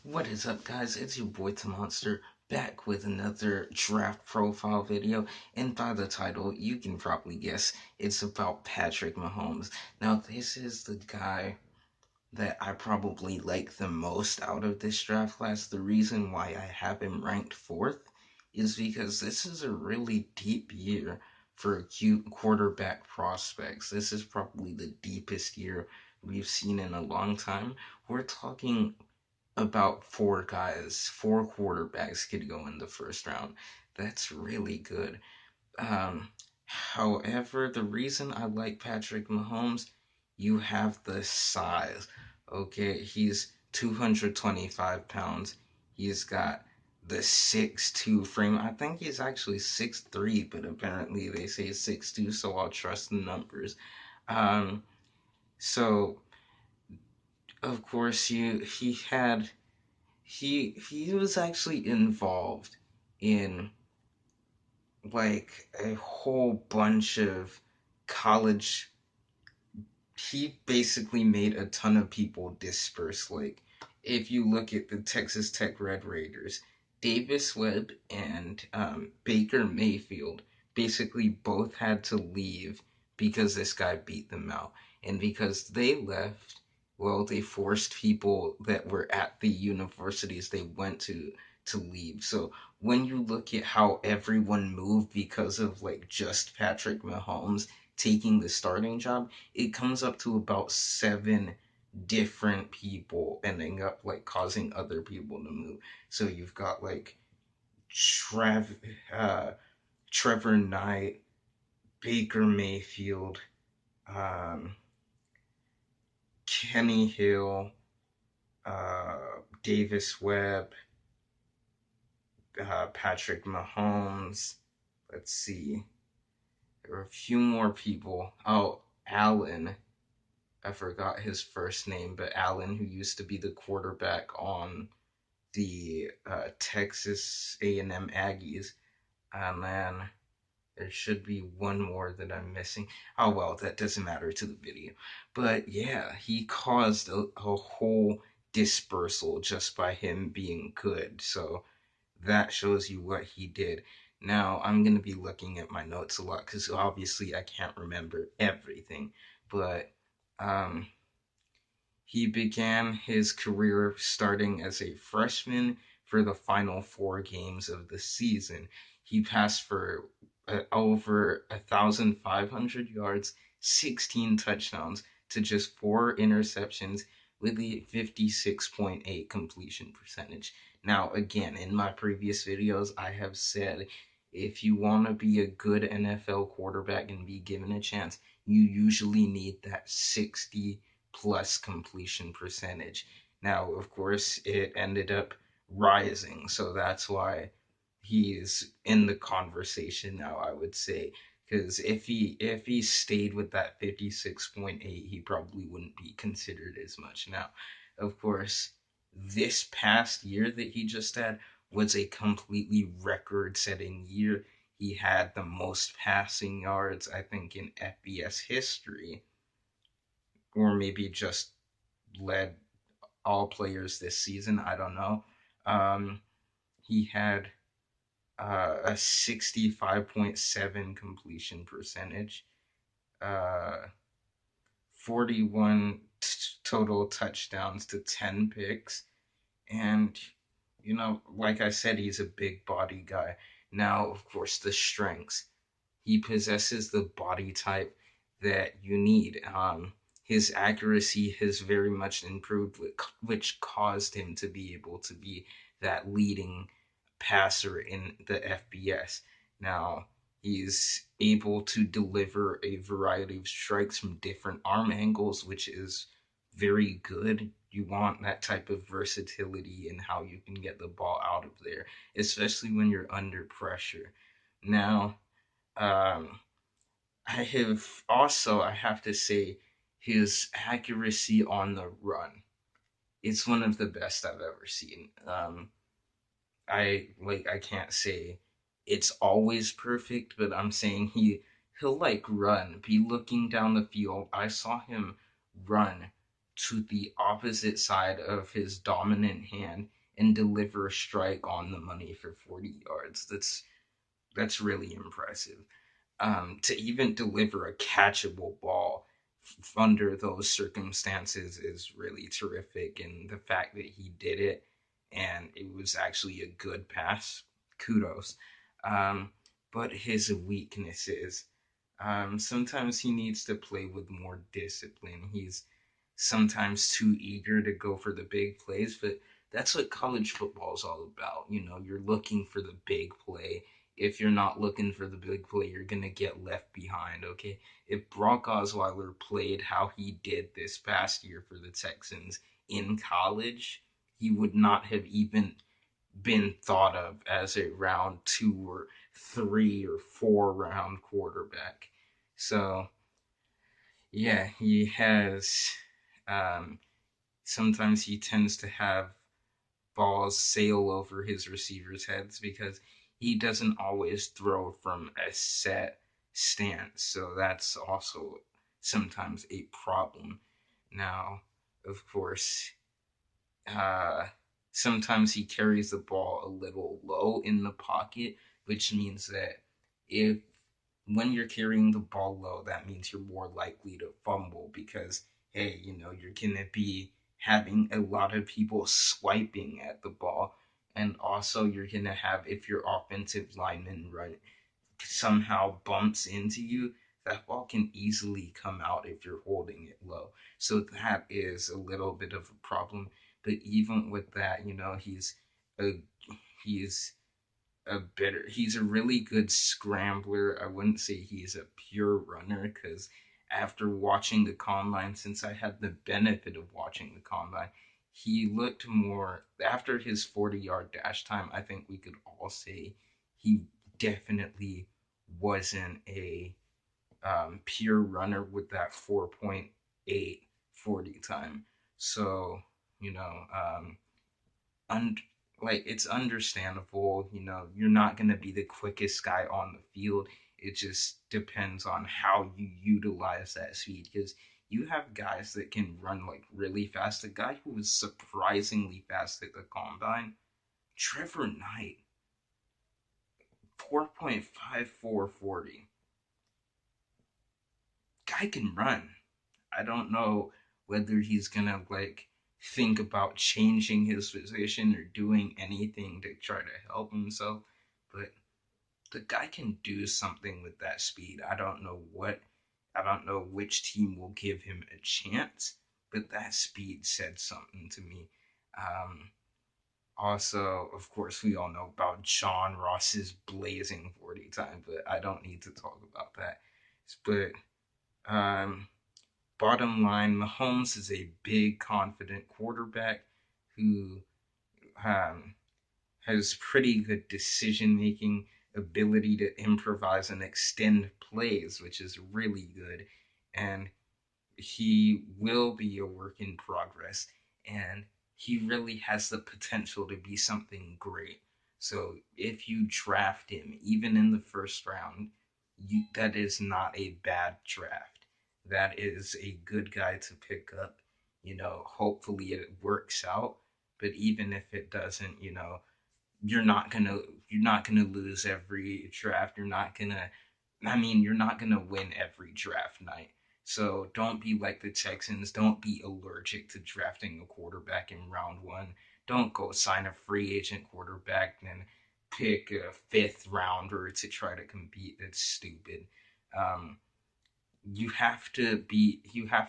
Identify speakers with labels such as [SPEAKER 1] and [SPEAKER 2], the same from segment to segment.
[SPEAKER 1] What is up, guys? It's your boy Monster back with another draft profile video. And by the title, you can probably guess it's about Patrick Mahomes. Now, this is the guy that I probably like the most out of this draft class. The reason why I have him ranked fourth is because this is a really deep year for acute quarterback prospects. This is probably the deepest year we've seen in a long time. We're talking about four quarterbacks could go in the first round. That's really good. However, the reason I like Patrick Mahomes, you have the size. Okay, he's 225 pounds. He's got the 6'2" frame. I think he's actually 6'3", but apparently they say 6'2", so I'll trust the numbers. Um, so of course he was actually involved in like a whole bunch of college. He basically made a ton of people disperse. Like, if you look at the Texas Tech Red Raiders, Davis Webb and Baker Mayfield basically both had to leave because this guy beat them out. And because they left, well, they forced people that were at the universities they went to leave. So when you look at how everyone moved because of like just Patrick Mahomes taking the starting job, it comes up to about seven different people ending up like causing other people to move. So you've got like Trev, uh, Trevor Knight, Baker Mayfield, um, Kenny Hill, Davis Webb, Patrick Mahomes. Let's see. There were a few more people. Oh, Allen. I forgot his first name, but Allen, who used to be the quarterback on the Texas A&M Aggies, and then there should be one more that I'm missing. Oh well, that doesn't matter to the video. But yeah, he caused a whole dispersal just by him being good. So that shows you what he did. Now, I'm going to be looking at my notes a lot because obviously I can't remember everything. But um, he began his career starting as a freshman for the final four games of the season. He passed for over 1,500 yards, 16 touchdowns to just four interceptions with a 56.8 completion percentage. Now, again, in my previous videos, I have said if you want to be a good NFL quarterback and be given a chance, you usually need that 60 plus completion percentage. Now, of course, it ended up rising, so that's why he's in the conversation now, I would say. Because if he stayed with that 56.8, he probably wouldn't be considered as much. Now, of course, this past year that he just had was a completely record-setting year. He had the most passing yards, I think, in FBS history, or maybe just led all players this season. I don't know. Um, he had a 65.7 completion percentage, uh, 41 total touchdowns to 10 picks. And, like I said, he's a big body guy. Now, of course, the strengths. He possesses the body type that you need. His accuracy has very much improved, which caused him to be able to be that leading passer in the FBS. Now, he's able to deliver a variety of strikes from different arm angles, which is very good. You want that type of versatility in how you can get the ball out of there, especially when you're under pressure. Now, um, I have to say, his accuracy on the run. It's one of the best I've ever seen. I can't say it's always perfect, but I'm saying he'll like run, be looking down the field. I saw him run to the opposite side of his dominant hand and deliver a strike on the money for 40 yards. That's really impressive. To even deliver a catchable ball under those circumstances is really terrific. And the fact that he did it and it was actually a good pass, kudos. Um, but his weaknesses, sometimes he needs to play with more discipline. He's sometimes too eager to go for the big plays, but that's what college football is all about. You know, you're looking for the big play. If you're not looking for the big play, you're gonna get left behind. Okay, if Brock Osweiler played how he did this past year for the Texans in college, he would not have even been thought of as a round 2 or 3 or 4 round quarterback. So yeah, he has. Um, Sometimes he tends to have balls sail over his receivers' heads because he doesn't always throw from a set stance. So that's also sometimes a problem. Now, of course, uh, sometimes he carries the ball a little low in the pocket, which means that if when you're carrying the ball low, that means you're more likely to fumble because, hey, you're going to be having a lot of people swiping at the ball. And also, you're going to have, if your offensive lineman somehow bumps into you, that ball can easily come out if you're holding it low. So that is a little bit of a problem. But even with that, a he's he's a really good scrambler. I wouldn't say he's a pure runner because after watching the combine, since I had the benefit of watching the combine, he looked more after his 40-yard dash time. I think we could all say he definitely wasn't a pure runner with that 4.8 40 time. So, you know, und- like it's understandable, you're not going to be the quickest guy on the field. It just depends on how you utilize that speed because you have guys that can run like really fast. The guy who was surprisingly fast at the combine, Trevor Knight, 4.5440. Guy can run. I don't know whether he's gonna like think about changing his position or doing anything to try to help himself, but the guy can do something with that speed. I don't know which team will give him a chance, but that speed said something to me. Um, Also, of course, we all know about John Ross's blazing 40 time, but I don't need to talk about that. But um, bottom line, Mahomes is a big, confident quarterback who um, has pretty good decision making, ability to improvise and extend plays, which is really good. And he will be a work in progress. And he really has the potential to be something great. So if you draft him, even in the first round, that is not a bad draft. That is a good guy to pick up. Hopefully it works out. But even if it doesn't, you're not gonna you're not gonna lose every draft. You're not gonna win every draft night. So don't be like the Texans. Don't be allergic to drafting a quarterback in round one. Don't go sign a free agent quarterback and pick a fifth rounder to try to compete. That's stupid. Um, you have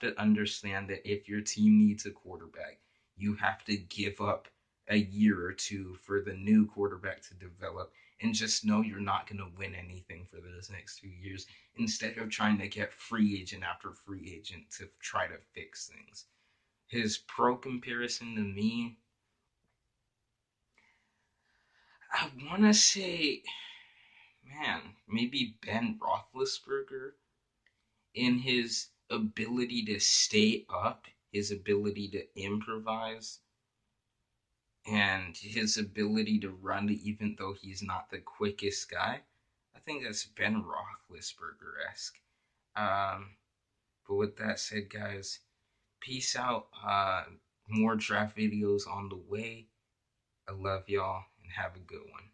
[SPEAKER 1] to understand that if your team needs a quarterback, you have to give up a year or two for the new quarterback to develop and just know you're not going to win anything for those next 2 years instead of trying to get free agent after free agent to try to fix things. His pro comparison to me, I want to say, man, maybe Ben Roethlisberger in his ability to stay up, his ability to improvise, and his ability to run even though he's not the quickest guy. I think that's Ben Roethlisberger esque. Um, but with that said, guys, peace out. More draft videos on the way. I love y'all and have a good one.